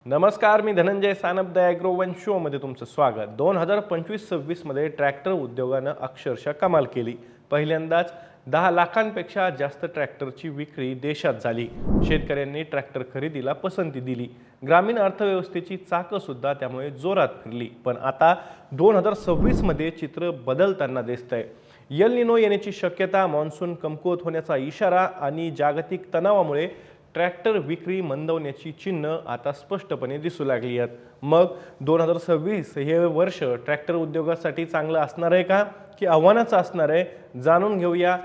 नमस्कार, मी Dhananjay Sanap the agro one शोमध्ये तुमचं स्वागत। 2025-26 मध्ये ट्रॅक्टर उद्योगानं अक्षरशः कमाल केली। पहिल्यांदाच 10 लाखांपेक्षा जास्त ट्रॅक्टरची विक्री देशात झाली। शेतकऱ्यांनी ट्रॅक्टर खरेदीला पसंती दिली। ग्रामीण अर्थव्यवस्थेची चाकं सुद्धा त्यामुळे जोरात फिरली। पण आता 2026 मध्ये चित्र बदलताना दिसतंय। एल निनो येण्याची शक्यता, मान्सून कमकुवत होण्याचा इशारा आणि जागतिक तणावामुळे ट्रॅक्टर विक्री मंदवण्याची चिन्ह आता स्पष्टपणे दिसू लागली आहेत। मग 2026 हे वर्ष ट्रॅक्टर उद्योगासाठी चांगलं असणार आहे का की आव्हानाचं असणार आहे, जाणून घेऊया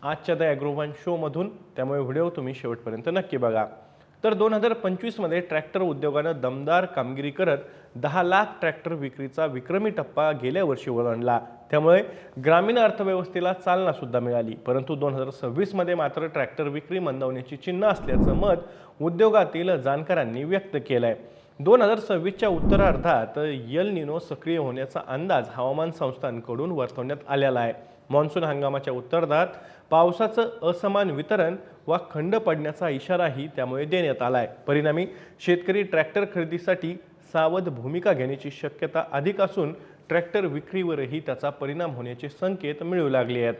आजच्या द ॲग्रो वन शो मधून। त्यामुळे व्हिडिओ तुम्ही शेवटपर्यंत नक्की बघा। तर 2025 मध्ये ट्रॅक्टर उद्योगानं दमदार कामगिरी करत 10 लाख ट्रॅक्टर विक्रीचा विक्रमी टप्पा गेल्या वर्षी ओलांडला। त्यामुळे ग्रामीण अर्थव्यवस्थेला चालना सुद्धा मिळाली। परंतु 2026 मध्ये मात्र ट्रॅक्टर विक्री मंदावण्याची चिन्ह असल्याचं मत उद्योगातील जाणकारांनी व्यक्त केलंय। 2026च्या उत्तरार्धात एल निनो सक्रिय होण्याचा अंदाज हवामान संस्थांकडून वर्तवण्यात आलेला आहे। मान्सून हंगामाच्या उत्तरार्धात पावसाचं असमान वितरण वा खंड पडण्याचा इशाराही त्यामुळे देण्यात आलाय। परिणामी शेतकरी ट्रॅक्टर खरेदीसाठी सावध भूमिका घेण्याची शक्यता अधिक असून ट्रॅक्टर विक्रीवरही त्याचा परिणाम होण्याचे संकेत मिळू लागले आहेत।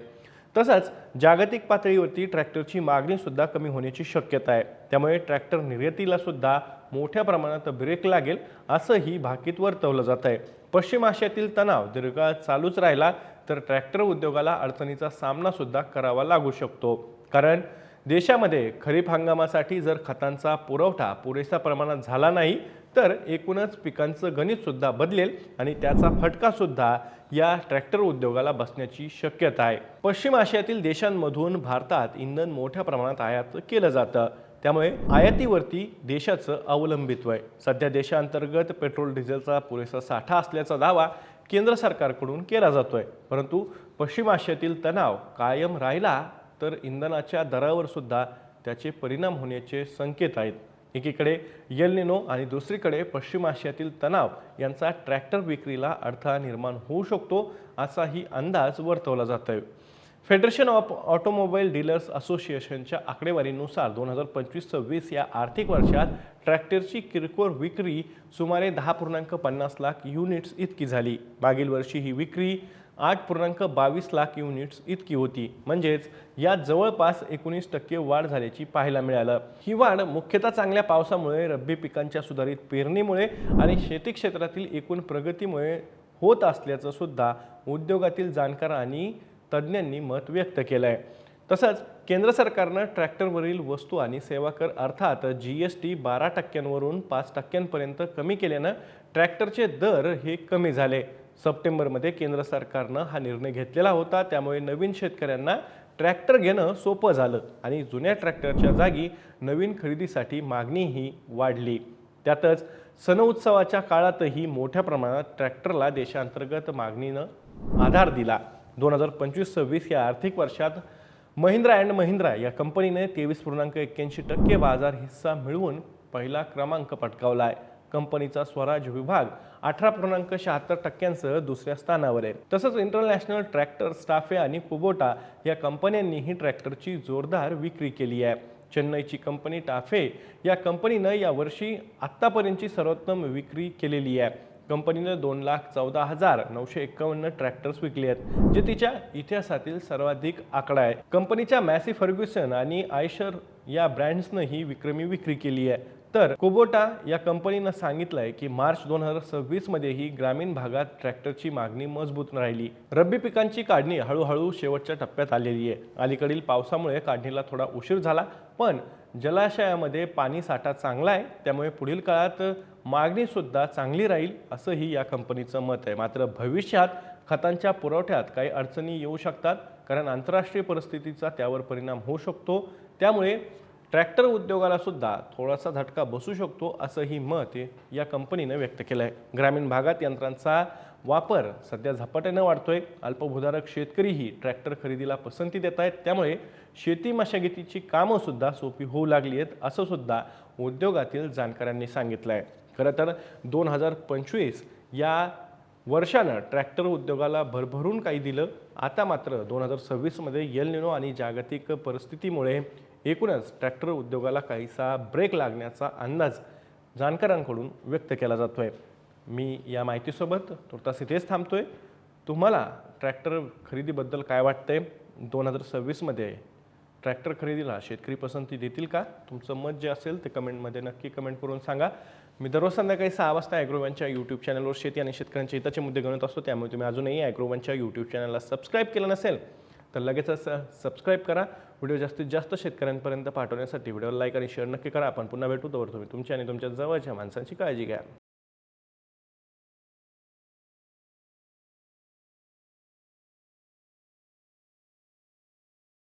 तसंच जागतिक पातळीवरती ट्रॅक्टरची मागणी सुद्धा कमी होण्याची शक्यता आहे। त्यामुळे ट्रॅक्टर निर्यातीला सुद्धा मोठ्या प्रमाणात ब्रेक लागेल असंही भाकीत वर्तवलं जात आहे। पश्चिम आशियातील तणाव दीर्घकाळ चालूच राहिला तर ट्रॅक्टर उद्योगाला अडचणीचा सामना सुद्धा करावा लागू शकतो। कारण देशामध्ये खरीप हंगामासाठी जर खतांचा पुरवठा पुरेशा प्रमाणात झाला नाही तर एकूणच पिकांचं गणित सुद्धा बदलेल आणि त्याचा फटका सुद्धा या ट्रॅक्टर उद्योगाला बसण्याची शक्यता आहे। पश्चिम आशियातील देशांमधून भारतात इंधन मोठ्या प्रमाणात आयात केलं जातं। त्यामुळे आयातीवरती देशाचं अवलंबित्व आहे। सध्या देशांतर्गत पेट्रोल डिझेलचा पुरेसा साठा असल्याचा दावा केंद्र सरकारकडून केला जातोय। परंतु पश्चिम आशियातील तणाव कायम राहिला तर इंधनाच्या दरावर सुद्धा त्याचे परिणाम होण्याचे संकेत आहेत। एकीकडे एल निनो आणि दुसरीकडे पश्चिम आशियातील तणाव यांचा ट्रॅक्टर विक्रीला अडथळा निर्माण होऊ शकतो असाही अंदाज वर्तवला जातोय। फेडरेशन ऑफ ऑटोमोबाईल डीलर्स असोसिएशनच्या आकडेवारीनुसार 2025-26 या आर्थिक वर्षात ट्रॅक्टरची किरकोळ विक्री सुमारे 10.50 लाख युनिट्स इतकी झाली। मागील वर्षी ही विक्री 8.22 लाख युनिट्स इतकी होती। म्हणजेच यात जवळपास 19% वाढ झाल्याची पाहायला मिळालं। ही वाढ मुख्यतः चांगल्या पावसामुळे, रब्बी पिकांच्या सुधारित पेरणीमुळे आणि शेती क्षेत्रातील एकूण प्रगतीमुळे होत असल्याचं सुद्धा उद्योगातील जाणकार आणि तज्ज्ञांनी मत व्यक्त केलं आहे। तसंच केंद्र सरकारनं ट्रॅक्टरवरील वस्तू आणि सेवा कर अर्थात GST 12%वरून 5%पर्यंत कमी केल्यानं ट्रॅक्टरचे दर हे कमी झाले। सप्टेंबरमध्ये केंद्र सरकारनं हा निर्णय घेतलेला होता। त्यामुळे नवीन शेतकऱ्यांना ट्रॅक्टर घेणं सोपं झालं आणि जुन्या ट्रॅक्टरच्या जागी नवीन खरेदीसाठी मागणीही वाढली। त्यातच सण उत्सवाच्या काळातही मोठ्या प्रमाणात ट्रॅक्टरला देशांतर्गत मागणीनं आधार दिला। 2025-26 या आर्थिक वर्षात महिंद्रा अँड महिंद्रा या कंपनीने 23.81% बाजार हिस्सा मिळवून पहिला क्रमांक पटकावला आहे। कंपनीचा स्वराज विभाग 18.76% दुसऱ्या स्थानावर आहे। तसंच इंटरनॅशनल ट्रॅक्टर स्टाफे आणि कुबोटा या कंपन्यांनीही ट्रॅक्टरची जोरदार विक्री केली आहे। चेन्नईची कंपनी टाफे या कंपनीनं यावर्षी आत्तापर्यंतची सर्वोत्तम विक्री केलेली आहे। कंपनीने 2,14,951 ट्रॅक्टर्स विकले आहेत, जे तिच्या इतिहासातील सर्वाधिक आकडा आहे। कंपनीच्या मॅसी फर्ग्युसन आणि आयशर या ब्रँड्सनं ही विक्रमी विक्री केली आहे। तर कुबोटा या कंपनीनं सांगितलंय की मार्च 2026 मध्येही ग्रामीण भागात ट्रॅक्टरची मागणी मजबूत राहिली। रब्बी पिकांची काढणी हळूहळू शेवटच्या टप्प्यात आलेली आहे। अलीकडील पावसामुळे काढणीला थोडा उशीर झाला, पण जलाशयामध्ये पाणी साठा चांगला आहे। त्यामुळे पुढील काळात मागणी सुद्धा चांगली राहील असंही या कंपनीचं मत आहे। मात्र भविष्यात खतांच्या पुरवठ्यात काही अडचणी येऊ शकतात, कारण आंतरराष्ट्रीय परिस्थितीचा त्यावर परिणाम होऊ शकतो। त्यामुळे ट्रॅक्टर उद्योगाला सुद्धा थोडासा झटका बसू शकतो असंही मत या कंपनीने व्यक्त केलं आहे। ग्रामीण भागात यंत्रांचा वापर सध्या झपाट्याने वाढतोय। अल्पभूधारक शेतकरीही ट्रॅक्टर खरेदीला पसंती देत आहेत। त्यामुळे शेती मशागतीची कामं सुद्धा सोपी होऊ लागली आहेत असं सुद्धा उद्योगातील जाणकारांनी सांगितलं आहे। खरं तर 2025 या वर्षानं ट्रॅक्टर उद्योगाला भरभरून काही दिलं। आता मात्र 2026 मध्ये एल निनो आणि जागतिक परिस्थितीमुळे एकूणच ट्रॅक्टर उद्योगाला काहीसा ब्रेक लागण्याचा अंदाज जाणकारांकडून व्यक्त केला जातोय। मी या माहितीसोबत तुर्तास इथेच थांबतोय। तुम्हाला ट्रॅक्टर खरेदीबद्दल काय वाटतंय? 2026मध्ये ट्रॅक्टर खरेदीला शेतकरी पसंती देतील का? तुमचं मत जे असेल ते कमेंटमध्ये नक्की कमेंट करून सांगा। मी दररोज संध्याकाळी 6 वाजता ॲग्रोवनच्या यूट्यूब चॅनलवर शेती आणि शेतकऱ्यांच्या हिताचे मुद्दे घेऊन असतो, त्यामुळे तुम्ही अजूनही ॲग्रोवनच्या यूट्यूब चॅनलला सबस्क्राईब केलं नसेल तर लगेचच सबस्क्राईब करा। व्हिडिओ जास्तीत जास्त शेतकऱ्यांपर्यंत पाठवण्यासाठी व्हिडिओला लाईक आणि शेअर नक्की करा। आपण पुन्हा भेटू, तोवर तुम्ही तुमच्या आणि तुमच्या जवळच्या माणसांची काळजी घ्या।